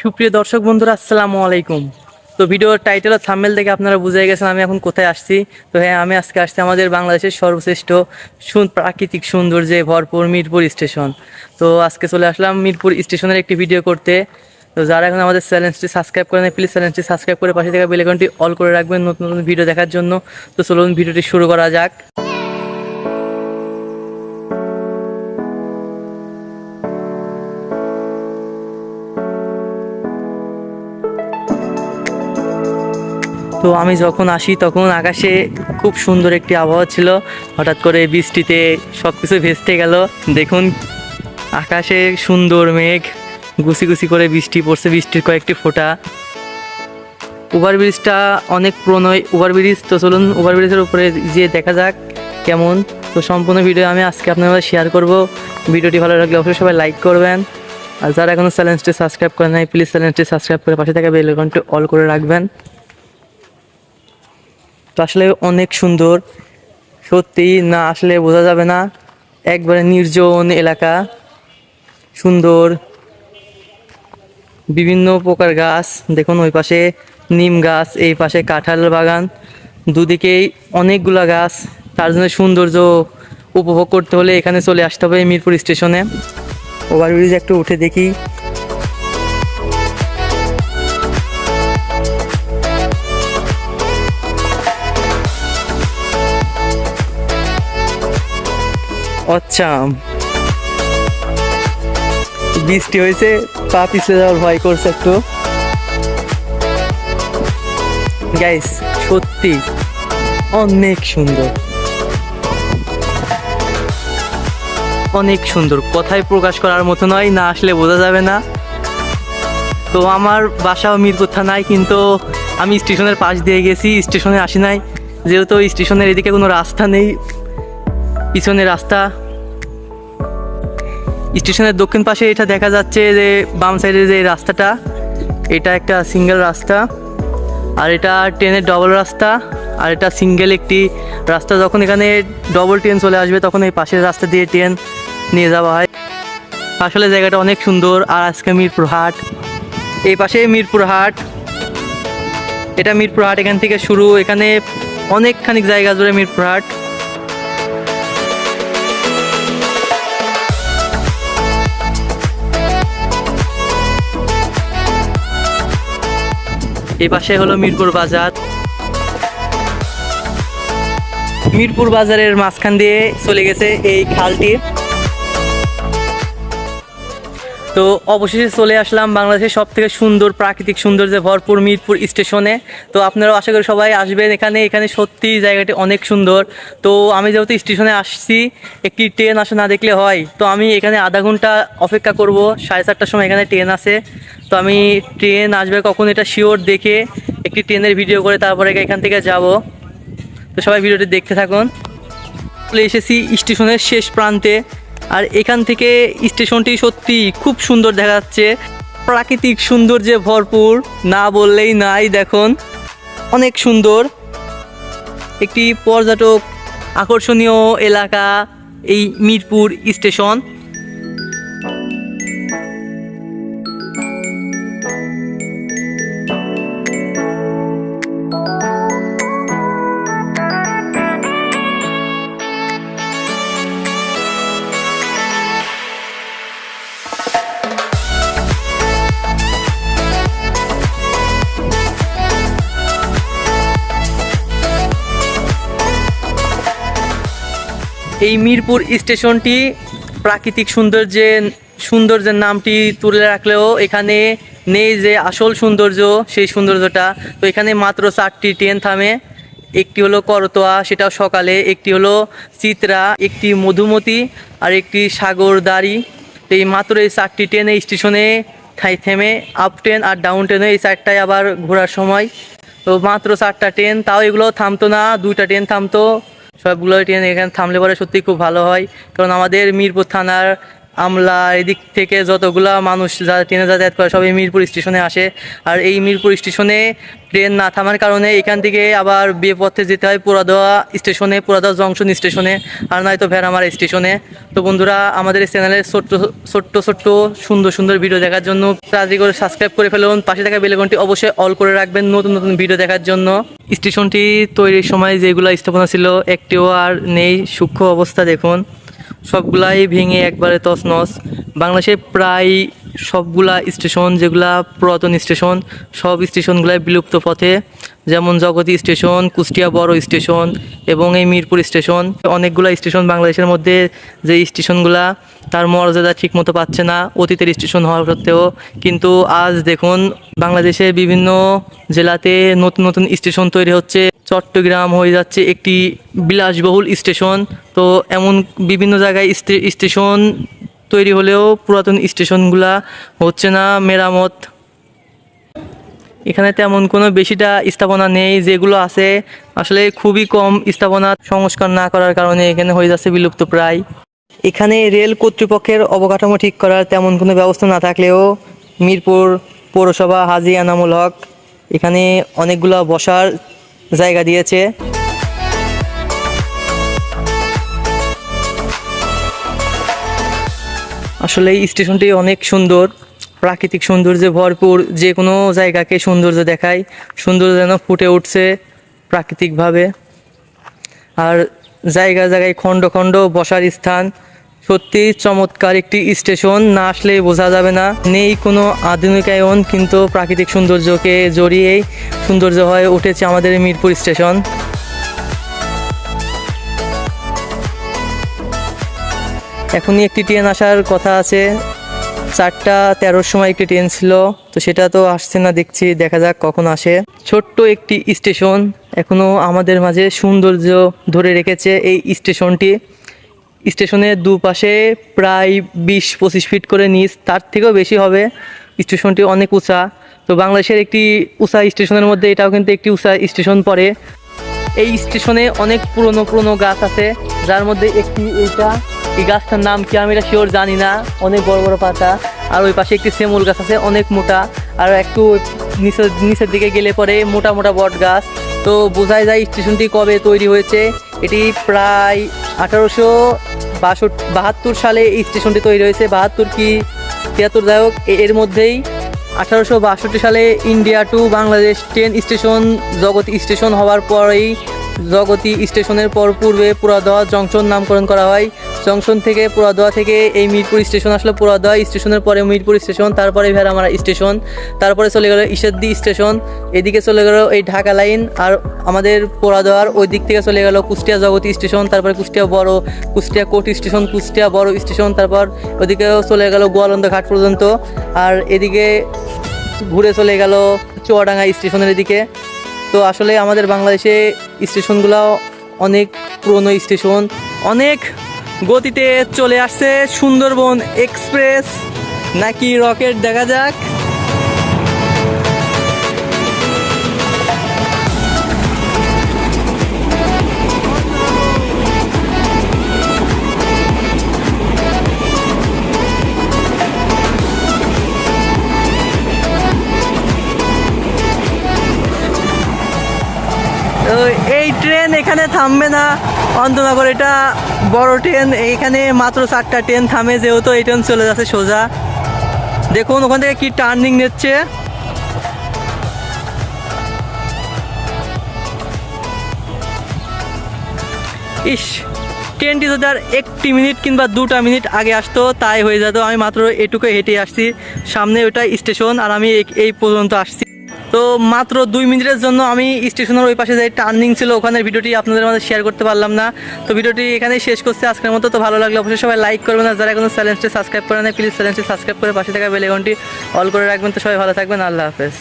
সুপ্রিয় দর্শক বন্ধুরা, আসসালামু আলাইকুম। তো ভিডিওর টাইটেল ও থাম্বনেল থেকে আপনারা বুঝে গেছেন আমি এখন কোথায় আসছি। তো হ্যাঁ, আমি আজকে আসছি আমাদের বাংলাদেশের সর্বশ্রেষ্ঠ প্রাকৃতিক সৌন্দর্যে ভরপুর মিরপুর স্টেশন। তো আজকে চলে আসলাম মিরপুর স্টেশনের একটি ভিডিও করতে। তো যারা এখন আমাদের চ্যানেলটি সাবস্ক্রাইব করেন, প্লিজ চ্যানেলটি সাবস্ক্রাইব করে পাশে থাকা বেল আইকনটি অল করে রাখবেন নতুন নতুন ভিডিও দেখার জন্য। তো চলুন ভিডিওটি শুরু করা যাক। তো আমি যখন আসি তখন আকাশে খুব সুন্দর একটি আবহাওয়া ছিল। হঠাৎ করে বৃষ্টিতে সব কিছু ভেস্তে গেল। দেখুন, আকাশে সুন্দর মেঘ, গুছি গুছি করে বৃষ্টি পড়ছে, বৃষ্টির কয়েকটি ফোঁটা। ওভারব্রিজটা অনেক পুরনো ওভারব্রিজ। তো চলুন ওভারব্রিজের উপরে গিয়ে দেখা যাক কেমন। তো সম্পূর্ণ ভিডিও আমি আজকে আপনাদের শেয়ার করব। ভিডিওটি ভালো লাগলে অবশ্যই সবাই লাইক করবেন, আর যারা এখনও চ্যানেলটি সাবস্ক্রাইব করেন নাই প্লিজ চ্যানেলটি সাবস্ক্রাইব করে পাশে থাকা বেল আইকনটি অল করে রাখবেন। তো আসলে অনেক সুন্দর, সত্যি না আসলে বোঝা যাবে না। একবারে নির্জন এলাকা, সুন্দর বিভিন্ন প্রকার গাছ। দেখুন ওই পাশে নিম গাছ, এই পাশে কাঁঠাল বাগান, দুদিকেই অনেকগুলা গাছ। তার জন্য সৌন্দর্য উপভোগ করতে হলে এখানে চলে আসতে হবে মিরপুর স্টেশনে। ওভারব্রিজ একটু উঠে দেখি। আচ্ছা, বৃষ্টি হয়েছে, পা পিছলে যাওয়ার ভয় করছে একটু। গাইস, সত্যি অনেক সুন্দর, অনেক সুন্দর, কথায় প্রকাশ করার মতো নয়, না আসলে বোঝা যাবে না। তো আমার বাসাও মিরপুর থানায়, কিন্তু আমি স্টেশনের পাশ দিয়ে গেছি, স্টেশনে আসি নাই, যেহেতু স্টেশনের এদিকে কোনো রাস্তা নেই। পিছনে রাস্তা, স্টেশনের দক্ষিণ পাশে এটা দেখা যাচ্ছে যে বাম সাইডে যে রাস্তাটা, এটা একটা সিঙ্গেল রাস্তা, আর এটা ট্রেনের ডবল রাস্তা, আর এটা সিঙ্গেল একটি রাস্তা। যখন এখানে ডবল ট্রেন চলে আসবে তখন এই পাশের রাস্তা দিয়ে ট্রেন নিয়ে যাওয়া হয়। আসলে জায়গাটা অনেক সুন্দর। আর আজকে মিরপুর হাট, এই পাশে মিরপুর হাট, এটা মিরপুর হাট, এখান থেকে শুরু। এখানে অনেকখানি জায়গা জুড়ে মিরপুর হাট। এই পাশে হলো মিরপুর বাজার। মিরপুর বাজারের মাঝখান দিয়ে চলে গেছে এই খালটি। তো অবশেষে চলে আসলাম বাংলাদেশের সব থেকে সুন্দর প্রাকৃতিক সৌন্দর্যে ভরপুর মিরপুর স্টেশনে। তো আপনারাও আশা করি সবাই আসবেন এখানে সত্যি জায়গাটি অনেক সুন্দর। তো আমি যেহেতু স্টেশনে আসছি, একটি ট্রেন আসে না দেখলে হয়। তো আমি এখানে আধা ঘন্টা অপেক্ষা করব, 7:30টার সময় এখানে ট্রেন আছে। তো আমি ট্রেন আসবে কখন এটা শিওর দেখে একটি ট্রেনের ভিডিও করে তারপরে এখান থেকে যাব। তো সবাই ভিডিওটি দেখতে থাকুন। চলে এসেছি স্টেশনের শেষ প্রান্তে, আর এখান থেকে স্টেশনটি সত্যি খুব সুন্দর দেখা যাচ্ছে, প্রাকৃতিক সৌন্দর্যে ভরপুর, না বললেই নাই। দেখুন অনেক সুন্দর একটি পর্যটক আকর্ষণীয় এলাকা এই মিরপুর স্টেশন। এই মিরপুর স্টেশনটি প্রাকৃতিক সৌন্দর্যের নামটি তুলে রাখলেও এখানে নেই যে আসল সৌন্দর্য, সেই সৌন্দর্যটা। তো এখানে মাত্র 4টি ট্রেন থামে। একটি হলো করতোয়া, সেটাও সকালে, একটি হলো চিত্রা, একটি মধুমতি, আর একটি সাগরদাড়ি। তো এই মাত্র এই 4টি ট্রেন এই স্টেশনে থেমে, আপ ট্রেন আর ডাউন ট্রেনে এই 4টায় আবার ঘোরার সময়। তো মাত্র 4টা ট্রেন, তাও এগুলো থামতো না, 2টা ট্রেন থামতো। সবগুলো ট্রেন এখানে থামলে পরে সত্যি খুব ভালো হয়, কারণ আমাদের মিরপুর থানার আমলা এদিক থেকে যতগুলা মানুষ যারা ট্রেনে যাতায়াত করে সব এই মিরপুর স্টেশনে আসে। আর এই মিরপুর স্টেশনে ট্রেন না থামার কারণে এখান থেকে আবার বিয়ে পথে যেতে হয় পুরাদোয়া স্টেশনে, পুরাদোয়া জংশন স্টেশনে, আর নয়তো ভেড়ামারা স্টেশনে। তো বন্ধুরা, আমাদের এই চ্যানেলে ছোট্ট সুন্দর সুন্দর ভিডিও দেখার জন্য তাড়াতাড়ি করে সাবস্ক্রাইব করে ফেলুন, পাশে থাকা বেল আইকনটি অবশ্যই অল করে রাখবেন নতুন নতুন ভিডিও দেখার জন্য। স্টেশনটি তৈরির সময় যেগুলো স্থাপনা ছিল একটিও আর নেই, সূক্ষ্ম অবস্থা দেখুন, সবগুলাই ভেঙে একবারে তছনছ। বাংলাদেশে প্রায় সবগুলা স্টেশন যেগুলা পুরাতন স্টেশন, সব স্টেশনগুলাই বিলুপ্ত পথে, যেমন জগতী স্টেশন, কুষ্টিয়া বড় স্টেশন এবং এই মিরপুর স্টেশন। অনেকগুলা স্টেশন বাংলাদেশের মধ্যে যে স্টেশনগুলা তার মর্যাদা ঠিকমতো পাচ্ছে না অতীতের স্টেশন হওয়া সত্ত্বেও। কিন্তু আজ দেখুন বাংলাদেশে বিভিন্ন জেলাতে নতুন নতুন স্টেশন তৈরি হচ্ছে, চট্টগ্রাম হয়ে যাচ্ছে একটি বিলাসবহুল স্টেশন। তো এমন বিভিন্ন জায়গায় স্টেশন তৈরি হলেও পুরাতন স্টেশনগুলা হচ্ছে না মেরামত। এখানে তেমন কোনো বেশিটা স্থাপনা নেই, যেগুলো আছে আসলে খুবই কম স্থাপনা, সংস্কার না করার কারণে এখানে হয়ে যাচ্ছে বিলুপ্ত প্রায়। এখানে রেল কর্তৃপক্ষের অবকাঠামো ঠিক করার তেমন কোনো ব্যবস্থা না থাকলেও মিরপুর পৌরসভা হাজী আনামুল হক এখানে অনেকগুলো বসার জায়গা দিয়েছে। আসলে এই স্টেশনটি অনেক সুন্দর, প্রাকৃতিক সৌন্দর্যে ভরপুর, যে কোনো জায়গাকে সৌন্দর্য দেখায়, সৌন্দর্য যেন ফুটে উঠছে প্রাকৃতিকভাবে। আর জায়গায় জায়গায় খণ্ড খণ্ড বসার স্থান, সত্যি চমৎকার একটি স্টেশন, না আসলে বোঝা যাবে না। নেই কোনো আধুনিকায়ন, কিন্তু প্রাকৃতিক সৌন্দর্যকে জড়িয়েই সৌন্দর্য হয়ে উঠেছে আমাদের মিরপুর স্টেশন। এখনই একটি ট্রেন আসার কথা আছে, 4:13 সময় একটি ট্রেন ছিল, তো সেটা তো আসছে না দেখছি, দেখা যাক কখন আসে। ছোট্ট একটি স্টেশন এখনো আমাদের মাঝে সৌন্দর্য ধরে রেখেছে এই স্টেশনটি। স্টেশনের দুপাশে প্রায় 20-25 ফিট করে নিচ, তার থেকেও বেশি হবে। স্টেশনটি অনেক উঁচা, তো বাংলাদেশের একটি উঁচা স্টেশনের মধ্যে এটাও কিন্তু একটি উঁচা স্টেশন পড়ে। এই স্টেশনে অনেক পুরনো গাছ আছে, যার মধ্যে একটি এই গাছটার নাম কি আমি এটা শিওর জানি না, অনেক বড় বড় পাতা। আর ওই পাশে একটি সেমুল গাছ আছে অনেক মোটা, আর একটু নিচের দিকে গেলে পরে মোটা মোটা বট গাছ। তো বোঝাই যায় স্টেশনটি কবে তৈরি হয়েছে। এটি প্রায় 1872 সালে এই স্টেশনটি তৈরি হয়েছে, 72 কি 73 যাই হোক, এর মধ্যেই 1862 সালে India to Bangladesh train station Jagati station হওয়ার পরেই জগতী স্টেশনের পূর্বে পুরাদোয়া জংশন নামকরণ করা হয়। জংশন থেকে পুরাদোয়া থেকে এই মিরপুর স্টেশন আসলো, পুরাদোয়া স্টেশনের পরে মিরপুর স্টেশন, তারপরে ভেড়ামারা স্টেশন, তারপরে চলে গেল ঈশ্বরদী স্টেশন, এদিকে চলে গেল এই ঢাকা লাইন, আর আমাদের পুরাদোয়ার ওই দিক থেকে চলে গেল কুষ্টিয়া জগতী স্টেশন, তারপরে কুষ্টিয়া কোট স্টেশন, কুষ্টিয়া বড় স্টেশন, তারপর ওদিকেও চলে গেল গোয়ালন্দ ঘাট পর্যন্ত, আর এদিকে ঘুরে চলে গেল চুয়াডাঙ্গা স্টেশনের দিকে। তো আসলে আমাদের বাংলাদেশে স্টেশনগুলো অনেক পুরনো স্টেশন, অনেক গতিতে চলে আসছে। সুন্দরবন এক্সপ্রেস নাকি রকেট, দেখা যাক। এই ট্রেন এখানে থামবে না অন্তনগর, এটা বড় ট্রেন, এইখানে মাত্র 4টা ট্রেন থামে, যেহেতু এই ট্রেন চলে যাচ্ছে সোজা। দেখুন ওখান থেকে কি টার্নিং নিচ্ছে। ইস, ট্রেনটি যদি আর 1 মিনিট কিংবা 2টা মিনিট আগে আসতো তাই হয়ে যেত। আমি মাত্র এটুকু হেঁটে আসছি, সামনে ওটা স্টেশন আর আমি এই পর্যন্ত আসছি। তো মাত্র 2 মিনিটের জন্য আমি স্টেশনের ওই পাশে যে টার্নিং ছিল ওখানের ভিডিওটি আপনাদের মাঝে শেয়ার করতে পারলাম না। তো ভিডিওটি এখানেই শেষ করছি আজকের মতো। তো ভালো লাগলে অবশ্যই সবাই লাইক করবেন, আর যারা এখনো চ্যানেলটি সাবস্ক্রাইব করে নেয় প্লিজ চ্যানেলটি সাবস্ক্রাইব করে পাশে থাকা বেল আইকনটি অল করে রাখবেন। তো সবাই ভালো থাকবেন, আল্লাহ হাফেজ।